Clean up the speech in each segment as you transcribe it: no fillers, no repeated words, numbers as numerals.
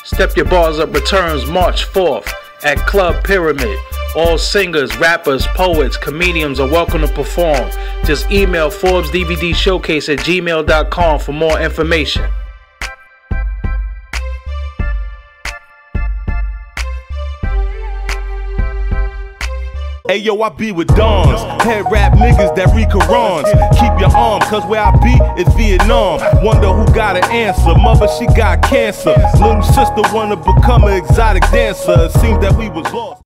Step Your Bars Up returns March 4th at Club Pyramid. All singers, rappers, poets, comedians are welcome to perform. Just email ForbesDVDShowcase@gmail.com for more information. Hey yo, I be with Dons, head rap niggas that read Qurans. Keep your arm, cause where I be is Vietnam. Wonder who got an answer, mother she got cancer. Little sister wanna become an exotic dancer. It seems that we was lost.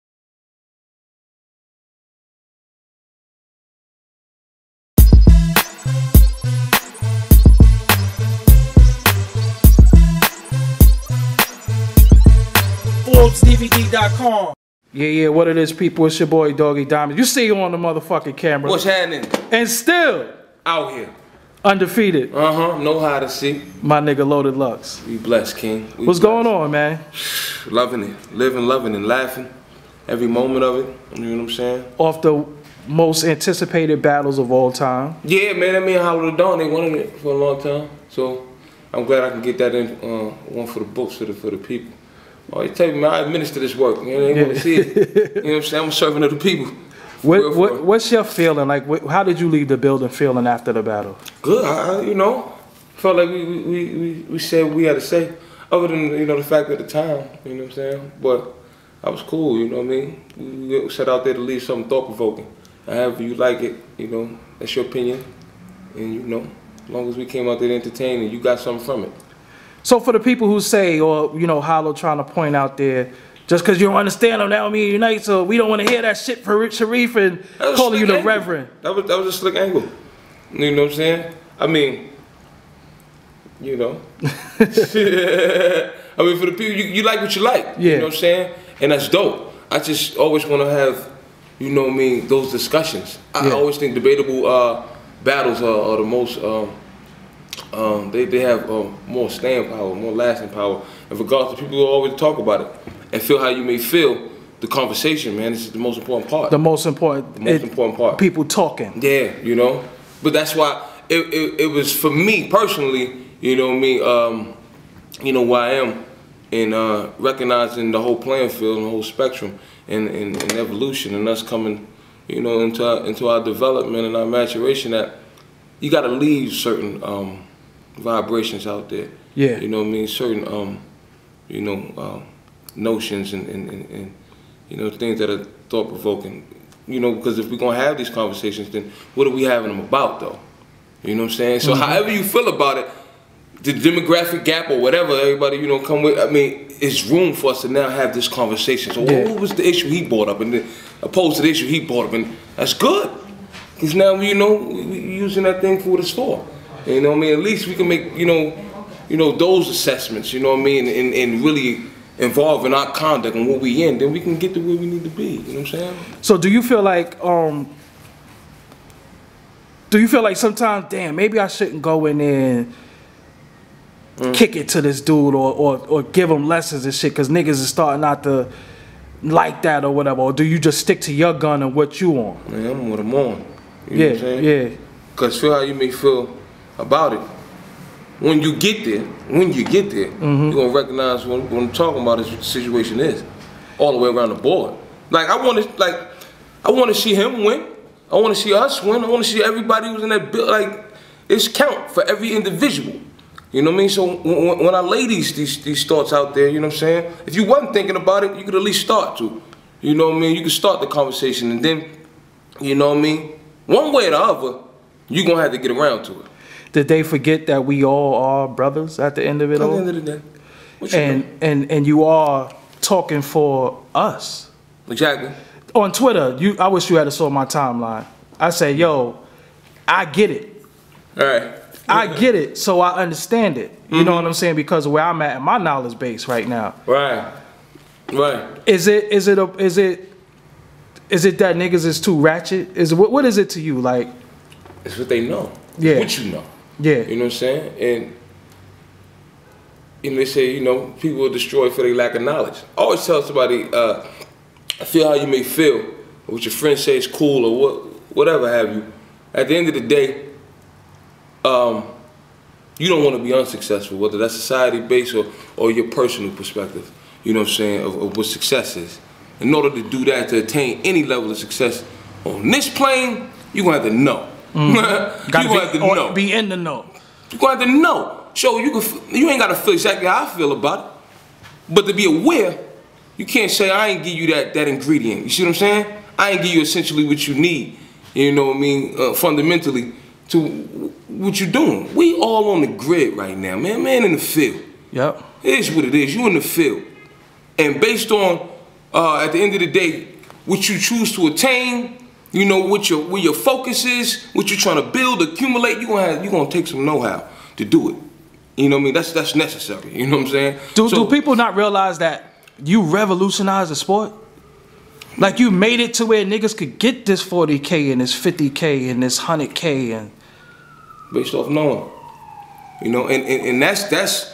ForbesDVD.com. Yeah, what it is, people? It's your boy Doggy Diamond. You see you on the motherfucking camera. What's happening? And still Out here. undefeated. Know how to see. My nigga Loaded Lux. We blessed, King. What's going on, man? Loving it. Living, loving, and laughing. Every moment of it. You know what I'm saying? Off the most anticipated battles of all time. Yeah, man. I mean, Hollow the Dawn, they wanted it for a long time. So I'm glad I can get that in one for the books for the people. Oh, you tell me, man, I administer this work. You know, they want to see it. You know what I'm saying? I'm serving to the people. What's your feeling? Like, how did you leave the building feeling after the battle? Good. You know, felt like we said what we had to say. Other than, you know, the fact at the time, you know what I'm saying? But I was cool, you know what I mean? We set out there to leave something thought-provoking. However you like it, you know, that's your opinion. And, you know, as long as we came out there to entertain and you got something from it. So for the people who say, or, you know, Hollow trying to point out there, just because you don't understand them, that don't mean you unite, so we don't want to hear that shit for Sharif and calling you the angle. Reverend. That was a slick angle. You know what I'm saying? I mean, you know. I mean, for the people, you like what you like. Yeah. You know what I'm saying? And that's dope. I just always want to have, you know what I mean, those discussions. I always think debatable battles are the most... they have more staying power, more lasting power. In regards to people who always talk about it and feel how you may feel, the conversation, man, this is the most important part. The most important part. People talking. Yeah, you know. But that's why it was for me personally, you know what I mean, you know, where I am in recognizing the whole playing field and the whole spectrum and evolution and us coming, you know, into our development and our maturation, that you gotta leave certain vibrations out there. Yeah. You know what I mean? Certain, you know, notions and you know, things that are thought-provoking. You know, because if we're gonna have these conversations, then what are we having them about, though? You know what I'm saying? So however you feel about it, the demographic gap or whatever, everybody, you know, come with, I mean, it's room for us to now have this conversation. So what was the issue he brought up, and then opposed to the issue he brought up, and that's good. Because now, you know, we using that thing for what it's for. You know what I mean? At least we can make, you know, those assessments, you know what I mean, and really involve in our conduct and what we in, then we can get to where we need to be. You know what I'm saying? So do you feel like sometimes, damn, maybe I shouldn't go in there and kick it to this dude or give him lessons and shit, because niggas is starting not to like that or whatever? Or do you just stick to your gun and what you on? Man, I'm what I'm on. You know what I'm saying? Yeah. Because feel how you may feel about it. When you get there, you're gonna recognize what I'm talking about is what the situation is, all the way around the board. Like I want to see him win. I want to see us win. I want to see everybody who's in that build. Like it's count for every individual. You know what I mean? So when I lay these thoughts out there, you know what I'm saying? If you wasn't thinking about it, you could at least start to. You know what I mean? You could start the conversation, and then, you know what I mean? One way or the other, you're gonna have to get around to it. Did they forget that we all are brothers at the end of it all? At the end of the day. What you and you are talking for us. Exactly. On Twitter, I wish you had saw my timeline. I say, yo, I get it. All right. I get it, so I understand it. You know what I'm saying? Because of where I'm at in my knowledge base right now. Right. Right. Is it that niggas is too ratchet? What is it to you? Like, it's what they know. Yeah. What you know. Yeah. You know what I'm saying? And you know, they say, you know, people are destroyed for their lack of knowledge. I always tell somebody, feel how you may feel, or what your friends say is cool, or whatever have you. At the end of the day, you don't want to be unsuccessful, whether that's society-based or your personal perspective, you know what I'm saying, of what success is. In order to do that, to attain any level of success on this plane, you're going to have to know. You're going to have to know. Be in the know. You're going to have to know. So you ain't got to feel exactly how I feel about it. But to be aware, you can't say, I ain't give you that ingredient. You see what I'm saying? I ain't give you essentially what you need, you know what I mean, fundamentally, to what you're doing. We all on the grid right now, man. Man in the field. Yep. It is what it is. You in the field. And based on, at the end of the day, what you choose to attain, you know, where your focus is, what you're trying to build, accumulate, you're gonna take some know-how to do it. You know what I mean? That's necessary. You know what I'm saying? Do people not realize that you revolutionized the sport? Like, you made it to where niggas could get this 40K and this 50K and this 100K and based off knowing, you know, and that's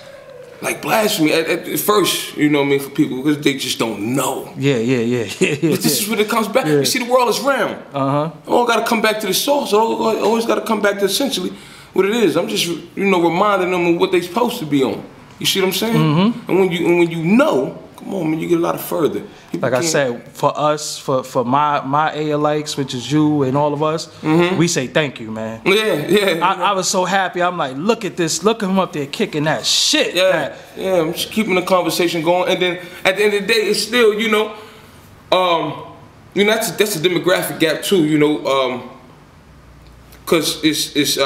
like blasphemy at first, you know what I mean, for people, because they just don't know. Yeah. But this is when it comes back. You see, the world is round. All got to come back to the source. Always got to come back to essentially what it is. I'm just, you know, reminding them of what they supposed to be on. You see what I'm saying? And when you know, come on, man, you get a lot further. Like I said, for us, for my ALX, which is you and all of us, we say thank you, man. Yeah. I was so happy. I'm like, look at this. Look at him up there kicking that shit. Yeah. I'm just keeping the conversation going. And then at the end of the day, it's still, you know, that's a demographic gap too, you know, because it's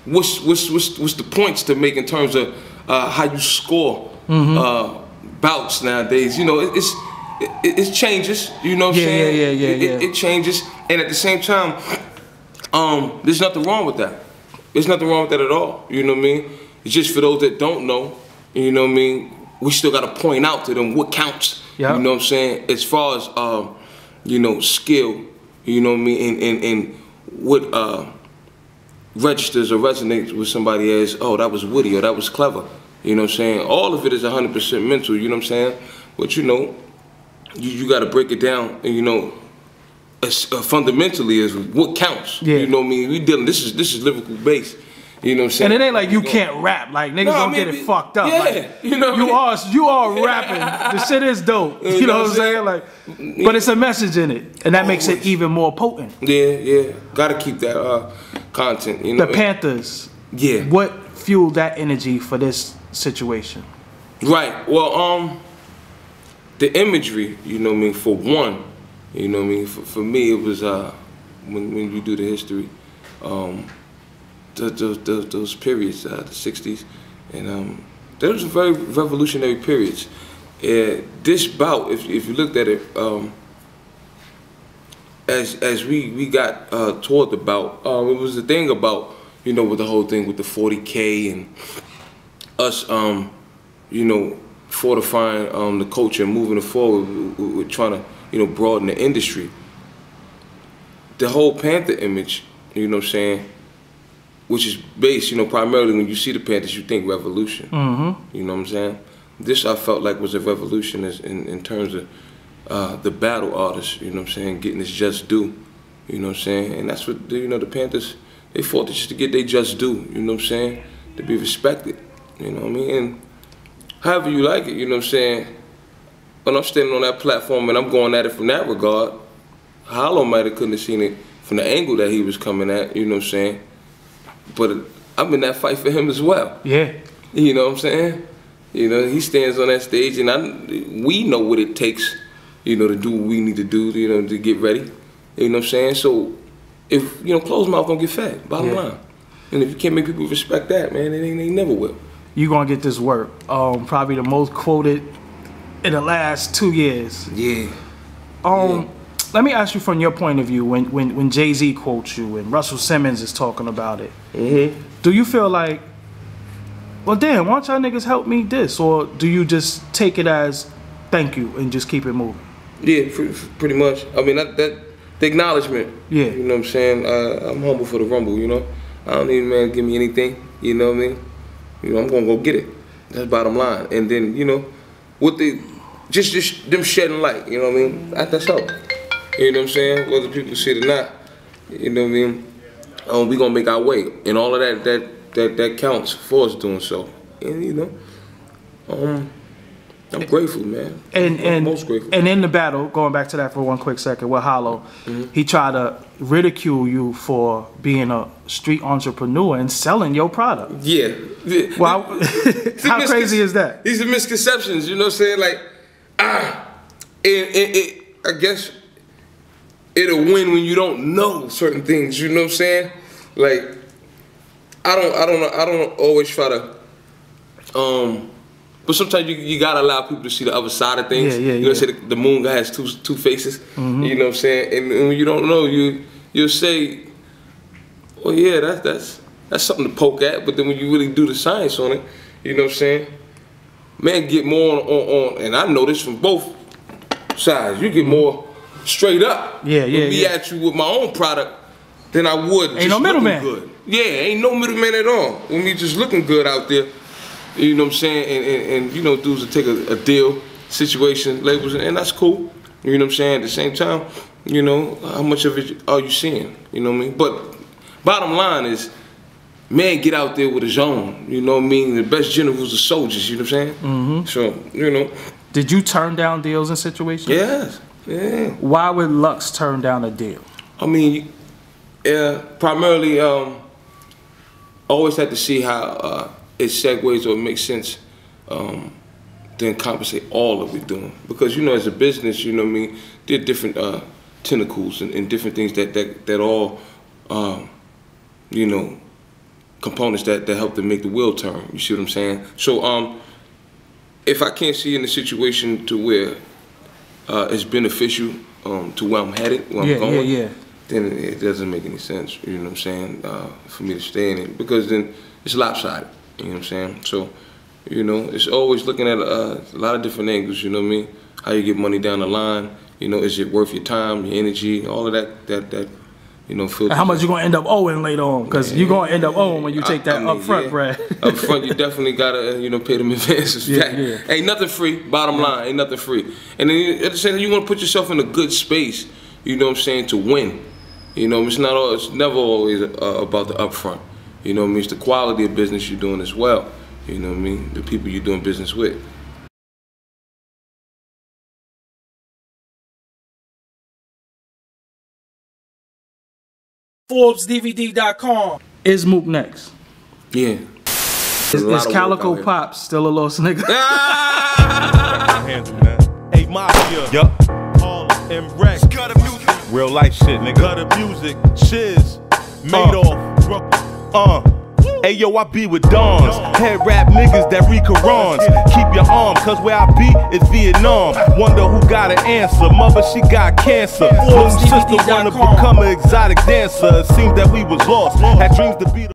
what's the points to make in terms of how you score bouts nowadays. You know, it changes. You know what I'm saying? It changes, and at the same time, there's nothing wrong with that. There's nothing wrong with that at all. You know what I mean? It's just for those that don't know. You know what I mean? We still got to point out to them what counts. Yep. You know what I'm saying? As far as you know, skill. You know what I mean? And what registers or resonates with somebody as, oh, that was witty or that was clever. You know what I'm saying? All of it is 100% mental, you know what I'm saying? But you know, you got to break it down, and you know, fundamentally is what counts. You know what I mean? We dealing, this is lyrical based. You know what I'm saying? And it ain't like you can't rap. Like, niggas don't get it fucked up. Yeah, like, you know you are rapping. The shit is dope. You know what I'm saying? Like, but it's a message in it, and that makes it even more potent. Yeah. Gotta keep that content. You know, the Panthers. Yeah. What fueled that energy for this situation? Right. Well, the imagery. You know what I mean? For one, you know what I mean. For me, it was when you do the history. Those periods, the 60s, and those were very revolutionary periods. This bout, if you looked at it, as we got toward the bout, it was the thing about, you know, with the whole thing with the 40K and us, you know, fortifying the culture and moving it forward, we're trying to, you know, broaden the industry. The whole Panther image, you know what I'm saying, which is based, you know, primarily when you see the Panthers, you think revolution. You know what I'm saying? This I felt like was a revolution in terms of the battle artists, you know what I'm saying, getting its just due, you know what I'm saying? And that's what, you know, the Panthers, they fought just to get their just due, you know what I'm saying, to be respected, you know what I mean? And however you like it, you know what I'm saying, when I'm standing on that platform and I'm going at it from that regard, Hollow might have couldn't have seen it from the angle that he was coming at, you know what I'm saying? But I'm in that fight for him as well. Yeah. You know what I'm saying? You know, he stands on that stage, and we know what it takes, you know, to do what we need to do, you know, to get ready. You know what I'm saying? So, if, you know, closed mouth don't get fed, bottom line. And if you can't make people respect that, man, they never will. You gonna get this work. Probably the most quoted in the last 2 years. Yeah. Let me ask you from your point of view, when Jay-Z quotes you and Russell Simmons is talking about it, do you feel like, well, damn, why don't y'all niggas help me this? Or do you just take it as thank you and just keep it moving? Yeah, pretty much. I mean, that the acknowledgement. Yeah. You know what I'm saying? I'm humble for the rumble, you know? I don't need a man to give me anything, you know what I mean? You know, I'm gonna go get it. That's bottom line. And then, you know, with the, just them shedding light, you know what I mean? That's help. You know what I'm saying? Whether people see it or not, you know what I mean? We gonna make our way. And all of that that counts for us doing so. And you know, I'm grateful, man. I'm most grateful. And in the battle, going back to that for one quick second, with Hollow, he tried to ridicule you for being a street entrepreneur and selling your product. Yeah. Well, how crazy is that? These are misconceptions, you know what I'm saying? Like, I guess it'll win when you don't know certain things, you know what I'm saying? Like, I don't always try to, but sometimes you gotta allow people to see the other side of things. You know, say the moon has two faces. You know what I'm saying? And when you don't know, you'll say, well, yeah, that's something to poke at. But then when you really do the science on it, you know what I'm saying? Man, get more on, and I know this from both sides. You get more straight up. Me at you with my own product than I would ain't no middleman. Good. Yeah, ain't no middleman at all. When me just looking good out there. You know what I'm saying? And you know, dudes will take a deal, situation, labels, and that's cool. You know what I'm saying? At the same time, you know, how much of it are you seeing? You know what I mean? But bottom line is, man, get out there with his own. You know what I mean? The best generals are soldiers, you know what I'm saying? So, you know. Did you turn down deals in situations? Yes, yeah. Why would Lux turn down a deal? I mean, primarily, I always had to see how it segues or makes sense to encompass all that we're doing. Because, you know, as a business, you know what I mean, there are different tentacles and different things that all, you know, components that help to make the wheel turn. You see what I'm saying? So if I can't see in the situation to where it's beneficial to where I'm headed, where I'm going, then it doesn't make any sense, you know what I'm saying, for me to stay in it. Because then it's lopsided. You know what I'm saying? So, you know, it's always looking at a lot of different angles, you know what I mean? How you get money down the line, you know, is it worth your time, your energy, all of that you know, filters. How much you gonna end up owing later on? Because you're gonna end up owing when you take that upfront, Brad. Upfront, you definitely gotta, you know, pay them advances back. Ain't nothing free, bottom line, ain't nothing free. And then at the same time, you wanna put yourself in a good space, you know what I'm saying, to win. You know, it's never always about the upfront. You know what I mean? It's the quality of business you're doing as well. You know what I mean? The people you're doing business with. ForbesDVD.com. Is Mook next? Yeah. Is Calico Pops still a lost nigga? Hey, Mafia. Yup. All M.Reck. Real life shit, nigga. Gutter music. Shiz. Madoff. Brooklyn. Hey yo, I be with Dons, head rap niggas that read Qurans. Keep your arm, cause where I be is Vietnam. Wonder who got an answer, mother she got cancer. Little sister wanna become an exotic dancer. It seemed that we was lost, had dreams to be the